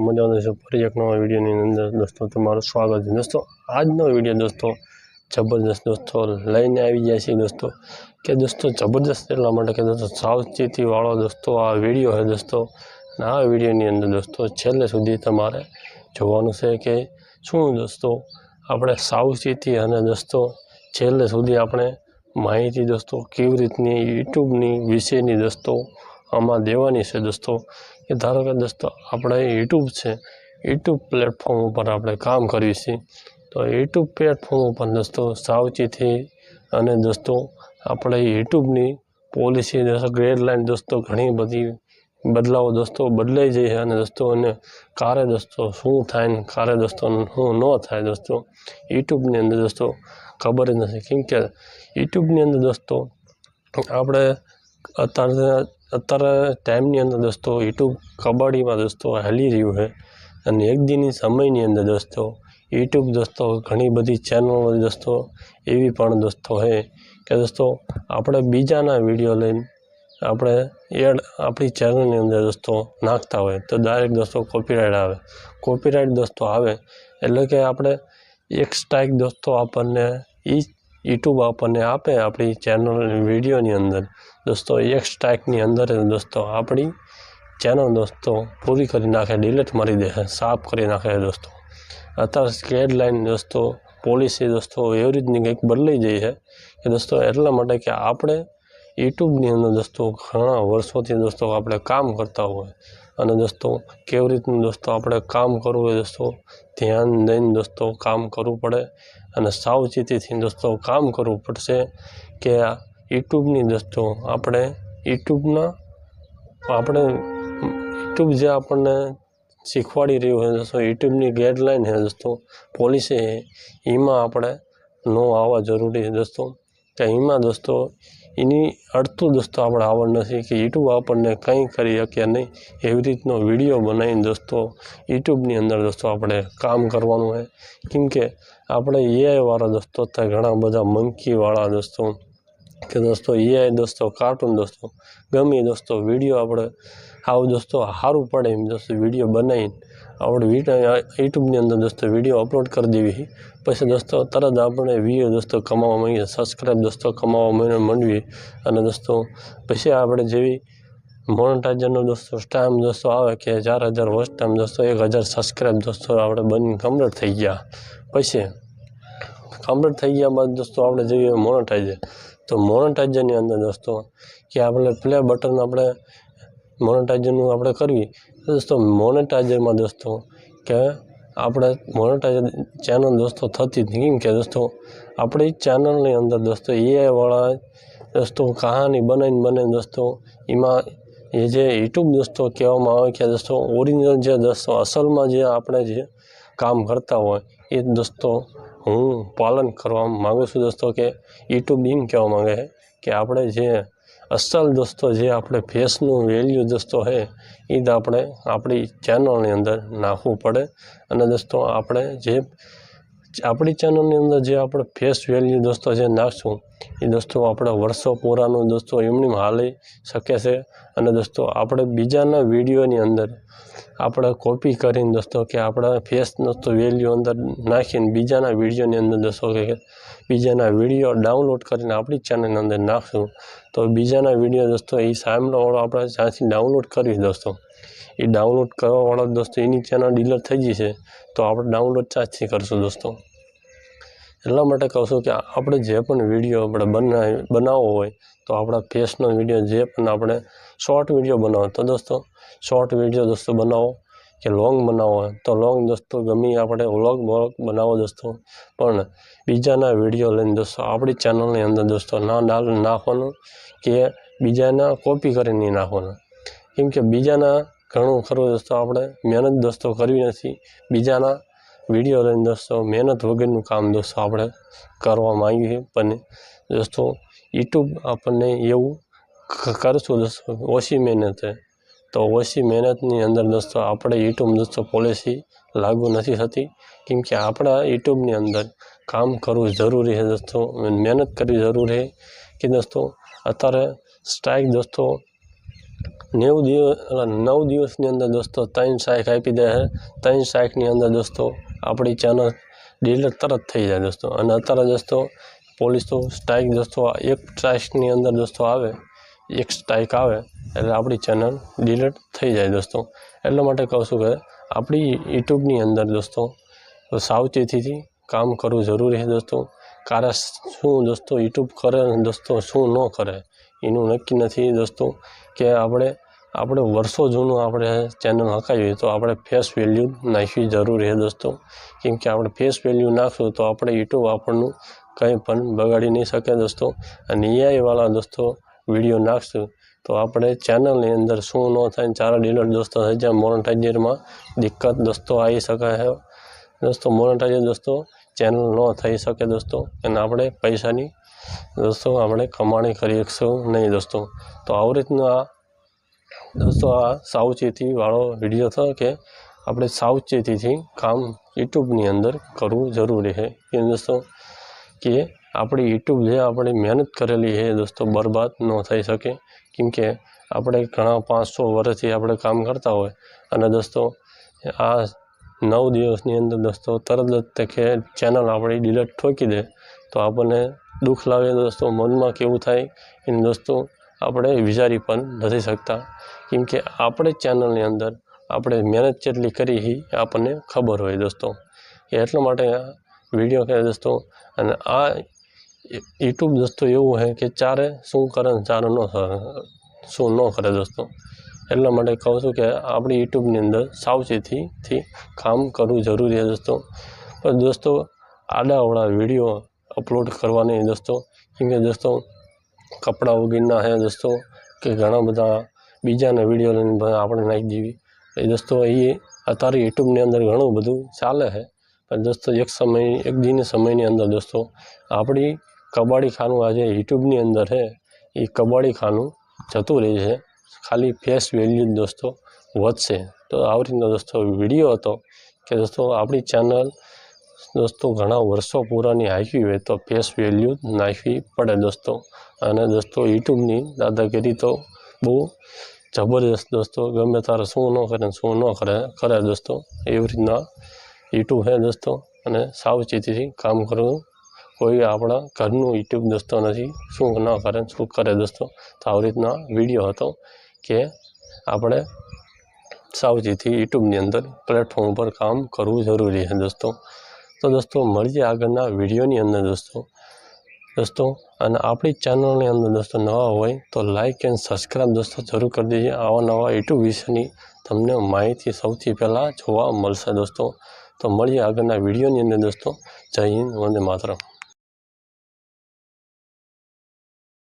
મજાનો છે ફરી એક નવા વિડીયોની અંદર દોસ્તો તમારું સ્વાગત છે। દોસ્તો આજનો વિડીયો દોસ્તો જબરદસ્ત દોસ્તો લઈને આવી ગયા છે દોસ્તો કે દોસ્તો જબરદસ્ત એટલા માટે કે દોસ્તો સાવચેતીવાળો દોસ્તો આ વિડીયો છે દોસ્તો। અને આ વિડીયોની અંદર દોસ્તો છેલ્લે સુધી તમારે જોવાનું છે કે શું દોસ્તો આપણે સાવચેતી અને દોસ્તો છેલ્લે સુધી આપણે માહિતી દોસ્તો કેવી રીતની યુટ્યુબની વિશેની દોસ્તો આમાં દેવાની છે દોસ્તો। કે ધારો કે દોસ્તો આપણે યુટ્યુબ છે, યુટ્યુબ પ્લેટફોર્મ ઉપર આપણે કામ કરીએ છીએ તો યુટ્યુબ પ્લેટફોર્મ ઉપર દોસ્તો સાવચેતી અને દોસ્તો આપણે યુટ્યુબની પોલિસી દોસ્તો ગાઈડલાઇન દોસ્તો ઘણી બધી બદલાવો દોસ્તો બદલાઈ જાય છે અને દોસ્તો અને કારે દોસ્તો શું થાય ને કારે દોસ્તો શું ન થાય દોસ્તો યુટ્યુબની અંદર દોસ્તો ખબર જ નથી। કેમ કે યુટ્યુબની અંદર દોસ્તો આપણે અત્યારે ટાઈમની અંદર દોસ્તો યુટ્યુબ કબડ્ડીમાં દોસ્તો હાલી રહ્યું છે અને એક દિનની સમયની અંદર દોસ્તો યુટ્યુબ દોસ્તો ઘણી બધી ચેનલો દોસ્તો એવી પણ દોસ્તો છે કે દોસ્તો આપણે બીજાના વિડીયો લઈને આપણે એડ આપણી ચેનલની અંદર દોસ્તો નાખતા હોય તો ડાયરેક્ટ દોસ્તો કોપીરાઇટ દોસ્તો આવે એટલે કે આપણે એક સ્ટ્રાઇક દોસ્તો આપણને યુટ્યુબ આપણને આપે આપણી ચેનલ વિડીયોની અંદર દોસ્તો એક સ્ટ્રાઇકની અંદર દોસ્તો આપણી ચેનલ દોસ્તો પૂરી કરી નાખે, ડિલીટ મારી દે, સાફ કરી નાખે દોસ્તો। અત્યારે ગાઈડલાઇન દોસ્તો પોલિસી દોસ્તો એવી રીતની કંઈક બદલાઈ જાય છે કે દોસ્તો એટલા માટે કે આપણે યુટ્યુબની અંદર દોસ્તો ઘણા વર્ષોથી દોસ્તો આપણે કામ કરતા હોય અને દોસ્તો કેવી રીતનું દોસ્તો આપણે કામ કરવું હોય દોસ્તો ધ્યાન દઈને દોસ્તો કામ કરવું પડે અને સાવચેતીથી દોસ્તો કામ કરવું પડશે કે આ યુટ્યુબની દોસ્તો આપણે યુટ્યુબ જે આપણને શીખવાડી રહ્યું છે દોસ્તો યુટ્યુબની ગાઈડલાઇન છે દોસ્તો પોલિસી છે એમાં આપણે ન આવવા જરૂરી છે દોસ્તો કે એમાં દોસ્તો એની અડતું દોસ્તો આપણે આવડ નથી કે યુટ્યુબ આપણને કંઈ કરી શકે નહીં એવી રીતનો વિડીયો બનાવીને દોસ્તો યુટ્યુબની અંદર દોસ્તો આપણે કામ કરવાનું છે। કેમ કે આપણે એઆઈવાળા દોસ્તો ત્યાં ઘણા બધા મંકીવાળા દોસ્તો કે દોસ્તો એઆઈ દોસ્તો કાર્ટૂન દોસ્તો ગમે દોસ્તો વિડીયો આપણે આવું દોસ્તો સારું પડે એમ દોસ્તો વિડીયો બનાવીને આપણે યુટ્યુબની અંદર દોસ્તો વિડીયો અપલોડ કરી દેવી પછી દોસ્તો તરત આપણે વ્યૂ દોસ્તો કમાવા માંડીએ, સબસ્ક્રાઈબ દોસ્તો કમાવા માંડીએ અને દોસ્તો પછી આપણે જેવી મોનેટાઇઝરનો દોસ્તો ટાઈમ દોસ્તો આવે કે 4000 વોચ ટાઈમ દોસ્તો 1000 સબસ્ક્રાઈબ દોસ્તો આપણે બનીને કમ્પ્લીટ થઈ ગયા પછી કમ્પ્લીટ થઈ ગયા બાદ દોસ્તો આપણે જોઈએ મોનેટાઇઝર તો મોનેટાઇઝરની અંદર દોસ્તો કે આપણે પ્લે બટન આપણે મોનેટાઇઝરનું આપણે કરવી દોસ્તો મોનેટાઇઝરમાં દોસ્તો કે આપણે મોનેટાઇઝર ચેનલ દોસ્તો થતી જ કેમ કે દોસ્તો આપણી ચેનલની અંદર દોસ્તો એઆઈવાળા દોસ્તો કહાની બનાવીને દોસ્તો એમાં એ જે યુટ્યુબ દોસ્તો કહેવામાં આવે કે દોસ્તો ઓરિજિનલ જે દોસ્તો અસલમાં જે આપણે જે કામ કરતા હોય એ દોસ્તો હું પાલન કરવા માગું છું દોસ્તો કે યુટ્યુબ એમ કહેવા માગે છે કે આપણે જે અસલ દોસ્તો જે આપણે ફેસનું વેલ્યુ દોસ્તો છે એ જ આપણે આપણી ચેનલની અંદર નાખવું પડે અને દોસ્તો આપણે જે આપણી ચેનલની અંદર જે આપણે ફેસ વેલ્યુ દોસ્તો જે નાખશું એ દોસ્તો આપણે વર્ષો પૂરાનું દોસ્તો એમની હાલી શકે છે અને દોસ્તો આપણે બીજાના વિડીયોની અંદર આપણે કોપી કરીને દોસ્તો કે આપણા ફેસ દોસ્તો વેલ્યુ અંદર નાખીને બીજાના વિડીયોની અંદર દોસ્તો કે બીજાના વિડીયો ડાઉનલોડ કરીને આપણી ચેનલની અંદર નાખશું તો બીજાના વિડીયો દોસ્તો એ સામેવાળો આપણે જ્યાંથી ડાઉનલોડ કરવી દોસ્તો એ ડાઉનલોડ કરવાવાળો દોસ્તો એની ચેનલ ડિલીટ થઈ જશે તો આપણે ડાઉનલોડ ચાર્જથી કરશું દોસ્તો। એટલા માટે કહું છું કે આપણે જે પણ વિડીયો આપણે બનાવવો હોય તો આપણા ફેસનો વિડીયો જે પણ આપણે શોર્ટ વિડીયો બનાવો તો દોસ્તો શોર્ટ વિડીયો દોસ્તો બનાવો કે લોંગ બનાવવો હોય તો લોંગ દોસ્તો ગમે આપણે વ્લોગ બનાવો દોસ્તો પણ બીજાના વિડીયો લઈને દોસ્તો આપણી ચેનલની અંદર દોસ્તો નાખવાનું કે બીજાના કોપી કરીને નહીં નાખવાનું કેમ કે બીજાના ઘણું ખરું દોસ્તો આપણે મહેનત દોસ્તો કરવી નથી બીજાના વિડીયો લઈને દોસ્તો મહેનત વગરનું કામ દોસ્તો આપણે કરવા માંગીએ પણ દોસ્તો યુટ્યુબ આપણને એવું કરશું દોસ્તો ઓછી મહેનતે તો ઓછી મહેનતની અંદર દોસ્તો આપણે યુટ્યુબ દોસ્તો પોલિસી લાગુ નથી થતી કેમ કે આપણા યુટ્યુબની અંદર કામ કરવું જરૂરી છે દોસ્તો મહેનત કરવી જરૂરી છે કે દોસ્તો અત્યારે સ્ટ્રાઇક દોસ્તો 9 દિવસની અંદર દોસ્તો 3 સ્ટ્રાઇક આપી દે છે। 3 સ્ટ્રાઇકની અંદર દોસ્તો આપણી ચેનલ ડિલીટ તરત થઈ જાય દોસ્તો। અને અત્યારે દોસ્તો પોલીસ તો સ્ટ્રાઇક દોસ્તો એક સ્ટ્રાઇકની અંદર દોસ્તો આવે, એક સ્ટ્રાઇક આવે એટલે આપણી ચેનલ ડિલીટ થઈ જાય દોસ્તો। એટલા માટે કહું છું કે આપણી યુટ્યુબની અંદર દોસ્તો સાવચેતીથી કામ કરવું જરૂરી છે દોસ્તો। કારણ શું દોસ્તો યુટ્યુબ કરે દોસ્તો શું ન કરે એનું નક્કી નથી દોસ્તો। કે આપણે વર્ષો જૂનું આપણે ચેનલ હકાવીએ તો આપણે ફેસ વેલ્યુ નાખવી જરૂરી છે દોસ્તો। કેમ કે આપણે ફેસ વેલ્યુ નાખશું તો આપણે યુટ્યુબ આપણનું કંઈ પણ બગાડી નહીં શકે દોસ્તો। અને એઆઈવાળા દોસ્તો વિડીયો નાખશું તો આપણે ચેનલની અંદર શું ન થાય, ચારા ડિલીટ દોસ્તો થઈ જાય, મોનેટાઇઝરમાં દિક્કત દોસ્તો આવી શકે છે દોસ્તો। મોનેટાઇઝર દોસ્તો ચેનલ ન થઈ શકે દોસ્તો, અને આપણે પૈસાની દોસ્તો આપણે કમાણી કરી શકશું નહીં દોસ્તો। તો આવી રીતના દોસ્તો આ સાવચેતીવાળો વિડીયો થયો કે આપણે સાવચેતીથી કામ યુટ્યુબની અંદર કરવું જરૂરી છે કે દોસ્તો કે આપણી યુટ્યુબ જે આપણે મહેનત કરેલી છે દોસ્તો બરબાદ ન થઈ શકે। કેમ કે આપણે ઘણા 500 વર્ષથી આપણે કામ કરતા હોય અને દોસ્તો આ 9 દિવસની અંદર દોસ્તો તરત જ કે ચેનલ આપણી ડિલીટ ઠોકી દે તો આપણને દુઃખ લાગે દોસ્તો, મનમાં કેવું થાય એને દોસ્તો આપણે વિચારી પણ નથી શકતા। કેમ કે આપણે ચેનલની અંદર આપણે મહેનત જેટલી કરી એ આપણને ખબર હોય દોસ્તો। એટલા માટે આ વિડીયો કહે દોસ્તો। અને આ યુટ્યુબ દોસ્તો એવું છે કે ચારે શું કરે ને ચારે શું ન કરે દોસ્તો। એટલા માટે કહું છું કે આપણી યુટ્યુબની અંદર સાવચેતીથી કામ કરવું જરૂરી છે દોસ્તો। પણ દોસ્તો આડાઅવળા વિડીયો અપલોડ કરવા નહીં દોસ્તો। કેમ કે દોસ્તો કપડાં વગરના છે દોસ્તો કે ઘણા બધા બીજાના વિડીયો લઈને આપણે નાખી દેવી એ દોસ્તો એ અત્યારે યુટ્યુબની અંદર ઘણું બધું ચાલે છે। પણ દોસ્તો એક દિન સમયની અંદર દોસ્તો આપણી કબાડી ખાનું આજે યુટ્યુબની અંદર છે એ કબાડી ખાનું જતું રહે છે, ખાલી ફેસ વેલ્યુ દોસ્તો વધશે। તો આવી રીતના દોસ્તો વિડીયો હતો કે દોસ્તો આપણી ચેનલ દોસ્તો ઘણા વર્ષો પુરાની હાંકી હોય તો ફેસ વેલ્યુ નાખવી પડે દોસ્તો। અને દોસ્તો યુટ્યુબની દાદાગીરી તો બહુ જબરદસ્ત દોસ્તો, ગમે તારે શું ન કરે શું ન કરે દોસ્તો એવી રીતના યુટ્યુબ છે દોસ્તો। અને સાવચેતીથી કામ કરવું, કોઈ આપણા ઘરનું યુટ્યુબ દોસ્તો નથી શું ન કરે શું કરે દોસ્તો। તો આવી રીતના વિડીયો હતો કે આપણે સાવચેતી યુટ્યુબની અંદર પ્લેટફોર્મ પર કામ કરવું જરૂરી છે દોસ્તો। તો દોસ્તો મળીએ આગળના વિડીયોની અંદર દોસ્તો। અને આપણી ચેનલની અંદર દોસ્તો નવા હોય તો લાઇક એન્ડ સબસ્ક્રાઈબ દોસ્તો જરૂર કરી દેજે। આવા નવા યુટ્યુબ વિશેની તમને માહિતી સૌથી પહેલાં જોવા મળશે દોસ્તો। તો મળીએ આગળના વિડીયોની અંદર દોસ્તો। જય હિન્દ, વંદે માતરમ।